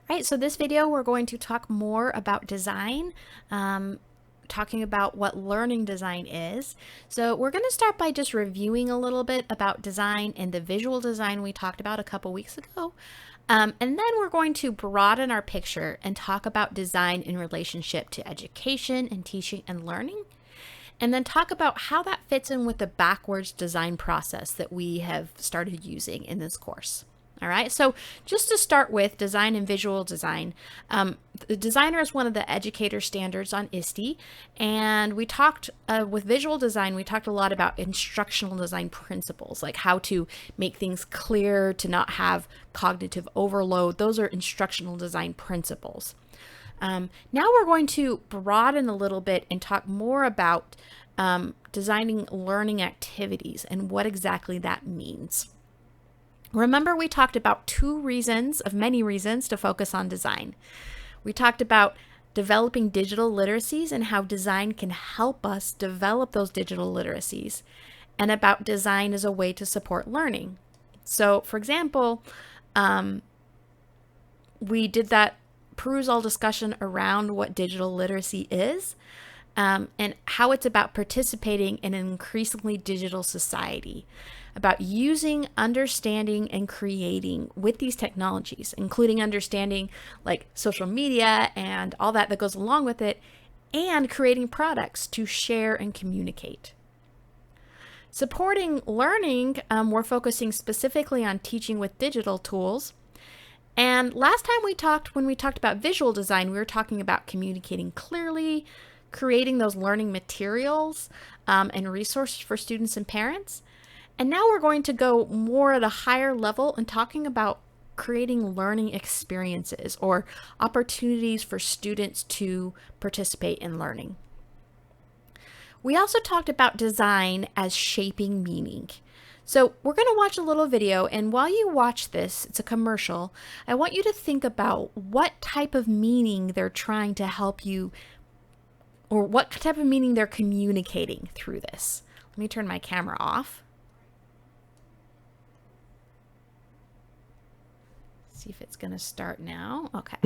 Right, so this video we're going to talk more about design, talking about what learning design is. So we're going to start by just reviewing a little bit about design and the visual design we talked about a couple weeks ago. And then we're going to broaden our picture and talk about design in relationship to education and teaching and learning. And then talk about how that fits in with the backwards design process that we have started using in this course. All right, so just to start with design and visual design, the designer is one of the educator standards on ISTE, and we talked with visual design, we talked a lot about instructional design principles, like how to make things clear, to not have cognitive overload. Those are instructional design principles. Now we're going to broaden a little bit and talk more about designing learning activities and what exactly that means. Remember, we talked about two reasons of many reasons to focus on design. We talked about developing digital literacies and how design can help us develop those digital literacies, and about design as a way to support learning. So, for example, we did that perusal discussion around what digital literacy is, and how it's about participating in an increasingly digital society, about using, understanding, and creating with these technologies, including understanding like social media and all that goes along with it, and creating products to share and communicate. Supporting learning, we're focusing specifically on teaching with digital tools. And last time when we talked about visual design, we were talking about communicating clearly, creating those learning materials and resources for students and parents. And now we're going to go more at a higher level and talking about creating learning experiences or opportunities for students to participate in learning. We also talked about design as shaping meaning. So we're going to watch a little video, and while you watch this, it's a commercial, I want you to think about what type of meaning they're trying to help you, or what type of meaning they're communicating through this. Let me turn my camera off. See if it's going to start now. Okay.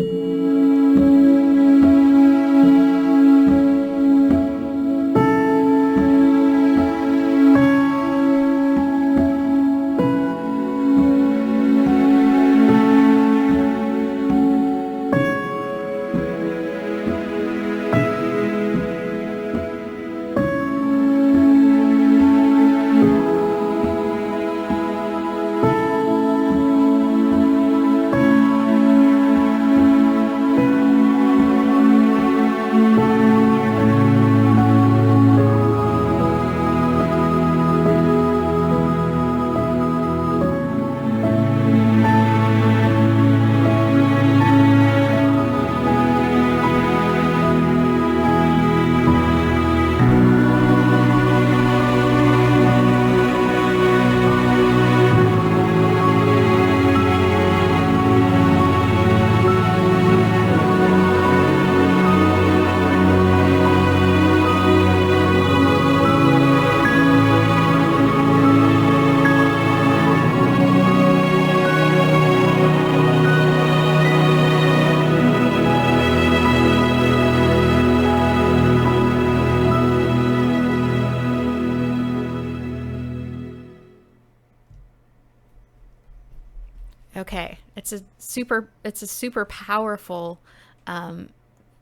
Okay, it's a super powerful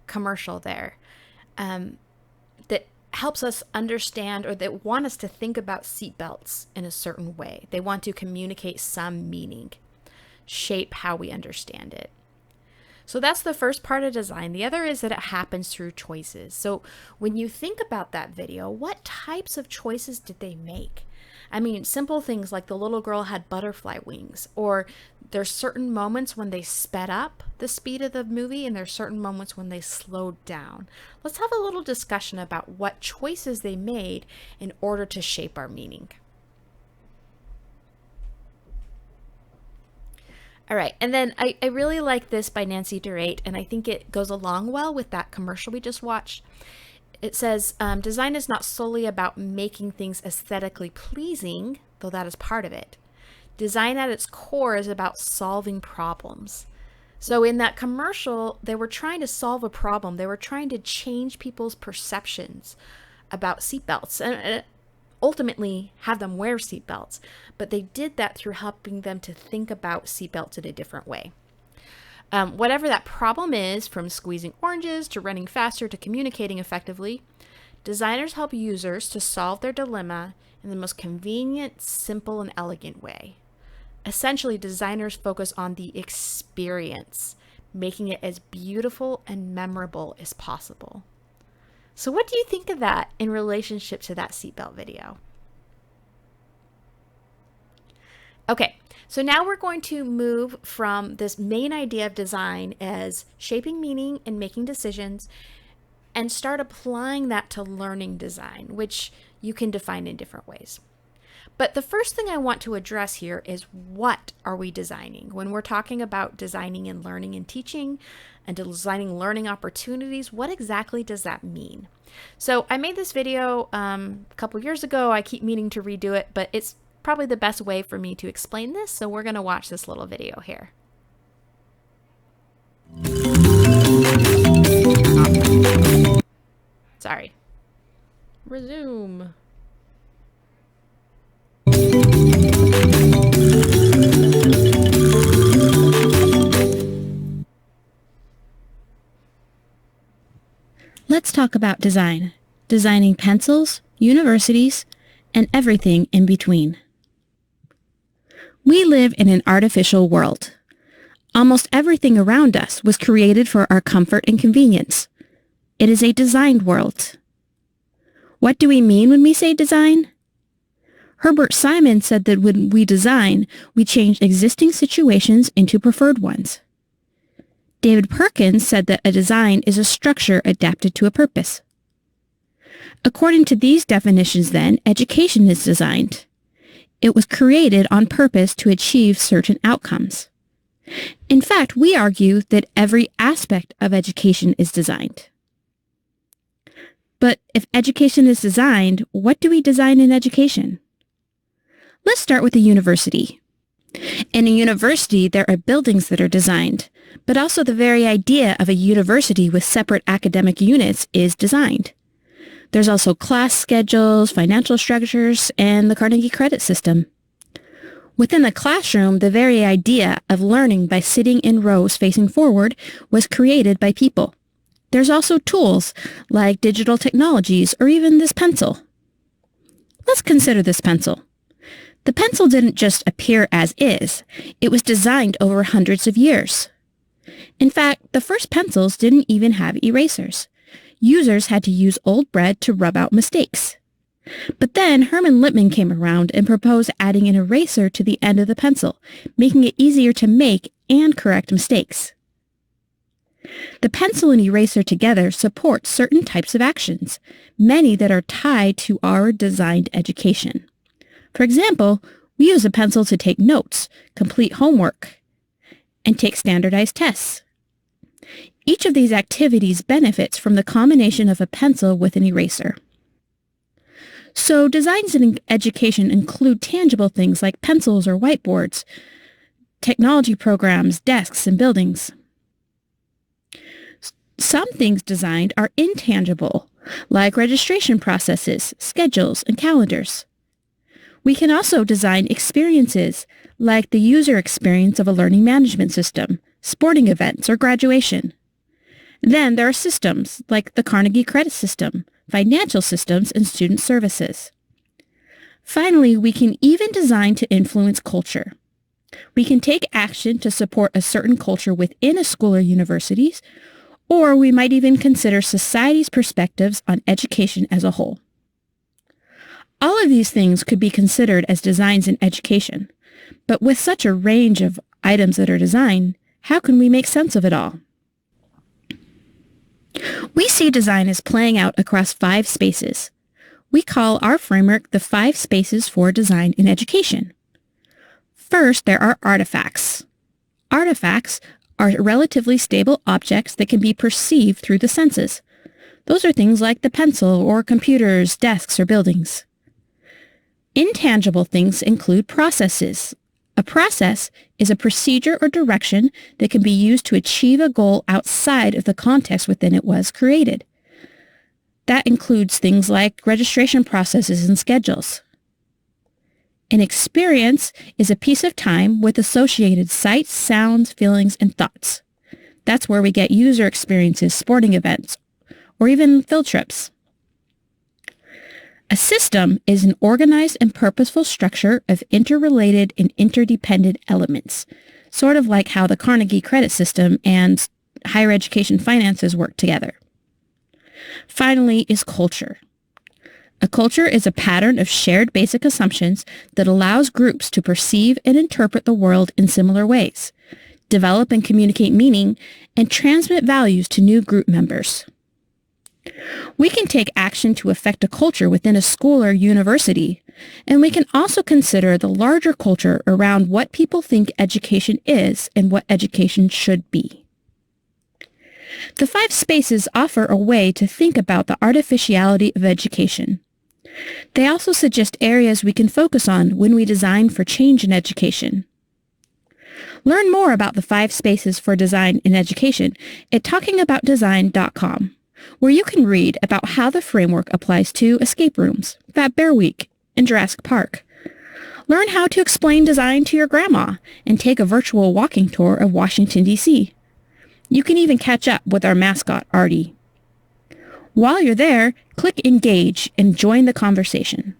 commercial there that helps us understand, or that want us to think about seatbelts in a certain way. They want to communicate some meaning, shape how we understand it. So that's the first part of design. The other is that it happens through choices. So when you think about that video, what types of choices did they make? I mean, simple things like the little girl had butterfly wings, or there's certain moments when they sped up the speed of the movie, and there's certain moments when they slowed down. Let's have a little discussion about what choices they made in order to shape our meaning. All right, and then I really like this by Nancy Durate, and I think it goes along well with that commercial we just watched. It says, design is not solely about making things aesthetically pleasing, though that is part of it. Design at its core is about solving problems. So in that commercial, they were trying to solve a problem. They were trying to change people's perceptions about seatbelts and ultimately have them wear seatbelts. But they did that through helping them to think about seatbelts in a different way. Whatever that problem is, from squeezing oranges to running faster to communicating effectively, designers help users to solve their dilemma in the most convenient, simple, and elegant way. Essentially, designers focus on the experience, making it as beautiful and memorable as possible. So what do you think of that in relationship to that seatbelt video? Okay, so now we're going to move from this main idea of design as shaping meaning and making decisions and start applying that to learning design, which you can define in different ways. But the first thing I want to address here is, what are we designing? When we're talking about designing in learning and teaching and designing learning opportunities, what exactly does that mean? So I made this video a couple years ago. I keep meaning to redo it, but it's probably the best way for me to explain this. So we're going to watch this little video here. Sorry. Resume. Let's talk about design. Designing pencils, universities, and everything in between. We live in an artificial world. Almost everything around us was created for our comfort and convenience. It is a designed world. What do we mean when we say design? Herbert Simon said that when we design, we change existing situations into preferred ones. David Perkins said that a design is a structure adapted to a purpose. According to these definitions, then, education is designed. It was created on purpose to achieve certain outcomes. In fact, we argue that every aspect of education is designed. But if education is designed, what do we design in education? Let's start with a university. In a university, there are buildings that are designed, but also the very idea of a university with separate academic units is designed. There's also class schedules, financial structures, and the Carnegie credit system. Within the classroom, the very idea of learning by sitting in rows facing forward was created by people. There's also tools like digital technologies or even this pencil. Let's consider this pencil. The pencil didn't just appear as is. It was designed over hundreds of years. In fact, the first pencils didn't even have erasers. Users had to use old bread to rub out mistakes. But then Herman Lippmann came around and proposed adding an eraser to the end of the pencil, making it easier to make and correct mistakes. The pencil and eraser together support certain types of actions, many that are tied to our designed education. For example, we use a pencil to take notes, complete homework, and take standardized tests. Each of these activities benefits from the combination of a pencil with an eraser. So designs in education include tangible things like pencils or whiteboards, technology programs, desks, and buildings. Some things designed are intangible, like registration processes, schedules, and calendars. We can also design experiences, like the user experience of a learning management system, sporting events, or graduation. Then there are systems, like the Carnegie credit system, financial systems, and student services. Finally, we can even design to influence culture. We can take action to support a certain culture within a school or universities, or we might even consider society's perspectives on education as a whole. All of these things could be considered as designs in education, but with such a range of items that are designed, how can we make sense of it all? We see design as playing out across 5 spaces. We call our framework the 5 spaces for design in education. First, there are artifacts. Artifacts are relatively stable objects that can be perceived through the senses. Those are things like the pencil or computers, desks, or buildings. Intangible things include processes. A process is a procedure or direction that can be used to achieve a goal outside of the context within it was created. That includes things like registration processes and schedules. An experience is a piece of time with associated sights, sounds, feelings, and thoughts. That's where we get user experiences, sporting events, or even field trips. A system is an organized and purposeful structure of interrelated and interdependent elements, sort of like how the Carnegie credit system and higher education finances work together. Finally is culture. A culture is a pattern of shared basic assumptions that allows groups to perceive and interpret the world in similar ways, develop and communicate meaning, and transmit values to new group members. We can take action to affect a culture within a school or university, and we can also consider the larger culture around what people think education is and what education should be. The 5 spaces offer a way to think about the artificiality of education. They also suggest areas we can focus on when we design for change in education. Learn more about the 5 spaces for design in education at talkingaboutdesign.com, where you can read about how the framework applies to escape rooms, Fat Bear Week, and Jurassic Park. Learn how to explain design to your grandma and take a virtual walking tour of Washington, D.C. You can even catch up with our mascot, Artie. While you're there, click Engage and join the conversation.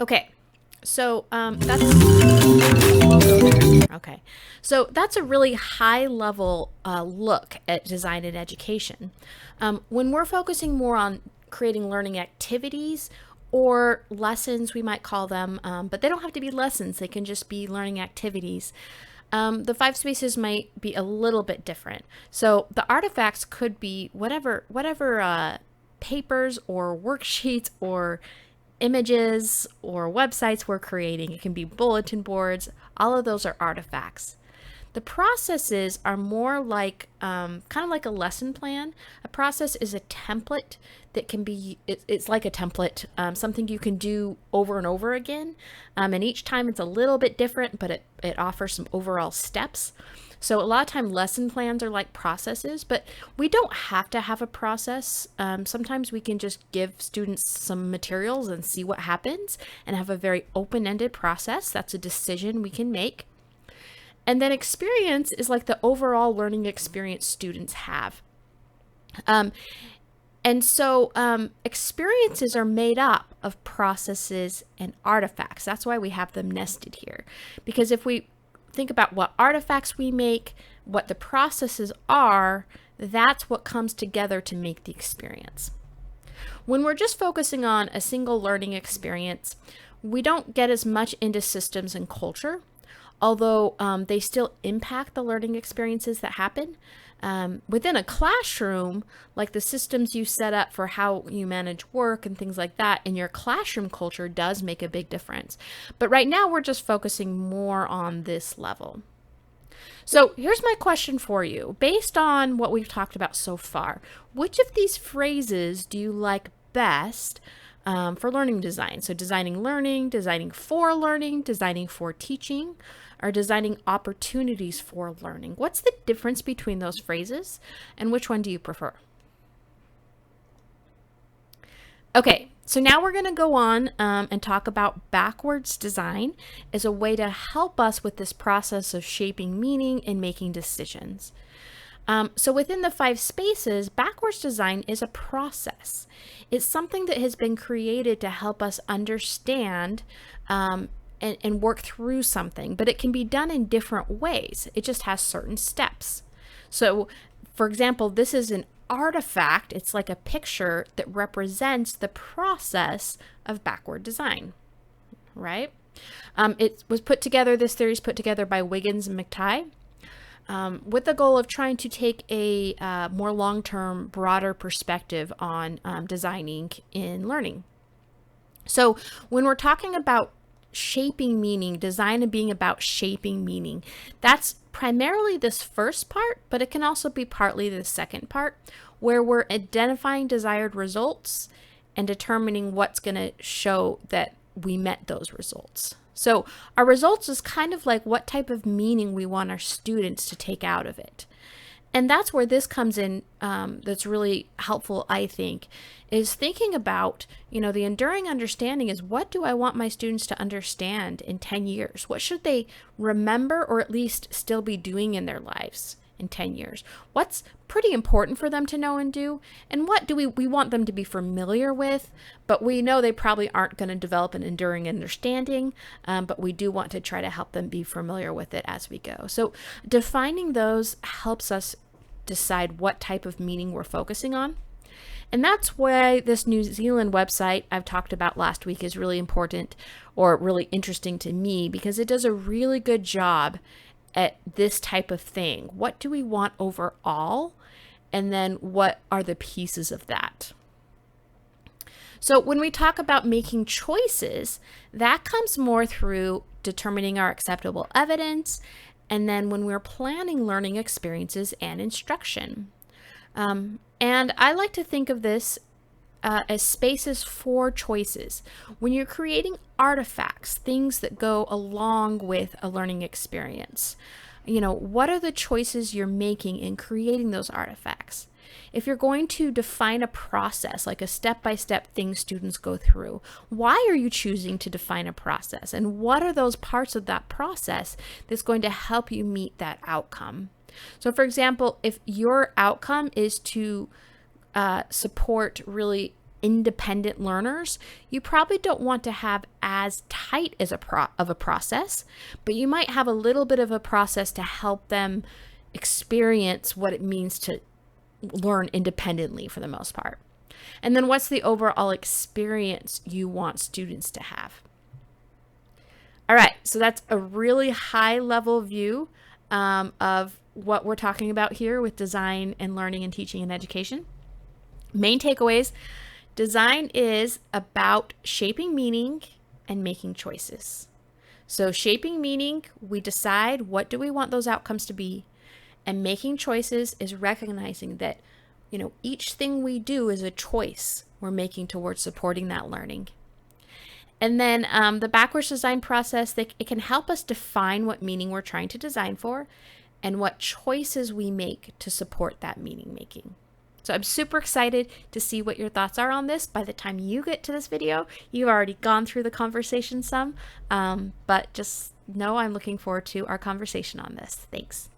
Okay, so that's okay. So that's a really high-level look at design in education. When we're focusing more on creating learning activities or lessons, we might call them, but they don't have to be lessons. They can just be learning activities. The 5 spaces might be a little bit different. So the artifacts could be whatever papers or worksheets or images or websites we're creating. It can be bulletin boards. All of those are artifacts. The processes are more like kind of like a lesson plan. A process is a template that can be, it's like a template, something you can do over and over again. And each time it's a little bit different, but it offers some overall steps. So a lot of time lesson plans are like processes, but we don't have to have a process. Sometimes we can just give students some materials and see what happens and have a very open-ended process. That's a decision we can make. And then experience is like the overall learning experience students have. And so experiences are made up of processes and artifacts. That's why we have them nested here. Because if we think about what artifacts we make, what the processes are, that's what comes together to make the experience. When we're just focusing on a single learning experience, we don't get as much into systems and culture, although they still impact the learning experiences that happen. Within a classroom, like the systems you set up for how you manage work and things like that, in your classroom culture does make a big difference. But right now we're just focusing more on this level. So here's my question for you. Based on what we've talked about so far, which of these phrases do you like best for learning design? So designing learning, designing for teaching, or designing opportunities for learning. What's the difference between those phrases, and which one do you prefer? Okay, so now we're going to go on and talk about backwards design as a way to help us with this process of shaping meaning and making decisions. So within the 5 spaces, backwards design is a process. It's something that has been created to help us understand and work through something, but it can be done in different ways. It just has certain steps. So, for example, this is an artifact. It's like a picture that represents the process of backward design, right? It was put together, this theory is put together by Wiggins and McTighe, with the goal of trying to take a more long-term, broader perspective on designing in learning. So when we're talking about shaping meaning, design and being about shaping meaning, that's primarily this first part, but it can also be partly the second part, where we're identifying desired results and determining what's going to show that we met those results. So our results is kind of like what type of meaning we want our students to take out of it. And that's where this comes in, that's really helpful, I think, is thinking about, the enduring understanding is, what do I want my students to understand in 10 years? What should they remember or at least still be doing in their lives in 10 years? What's pretty important for them to know and do? And what do we want them to be familiar with, but we know they probably aren't going to develop an enduring understanding, but we do want to try to help them be familiar with it as we go. So defining those helps us decide what type of meaning we're focusing on. And that's why this New Zealand website I've talked about last week is really important, or really interesting to me, because it does a really good job at this type of thing. What do we want overall? And then what are the pieces of that? So when we talk about making choices, that comes more through determining our acceptable evidence, and then when we're planning learning experiences and instruction. And I like to think of this as spaces for choices. When you're creating artifacts, things that go along with a learning experience, what are the choices you're making in creating those artifacts? If you're going to define a process, like a step-by-step thing students go through, why are you choosing to define a process? And what are those parts of that process that's going to help you meet that outcome? So for example, if your outcome is to support really independent learners, you probably don't want to have as tight as of a process, but you might have a little bit of a process to help them experience what it means to learn independently for the most part. And then what's the overall experience you want students to have? All right, so that's a really high level view of what we're talking about here with design and learning and teaching and education. Main takeaways: design is about shaping meaning and making choices. So shaping meaning, we decide what do we want those outcomes to be, and making choices is recognizing that, each thing we do is a choice we're making towards supporting that learning. And then the backwards design process, it can help us define what meaning we're trying to design for and what choices we make to support that meaning making. So I'm super excited to see what your thoughts are on this. By the time you get to this video, you've already gone through the conversation some, but just know I'm looking forward to our conversation on this. Thanks.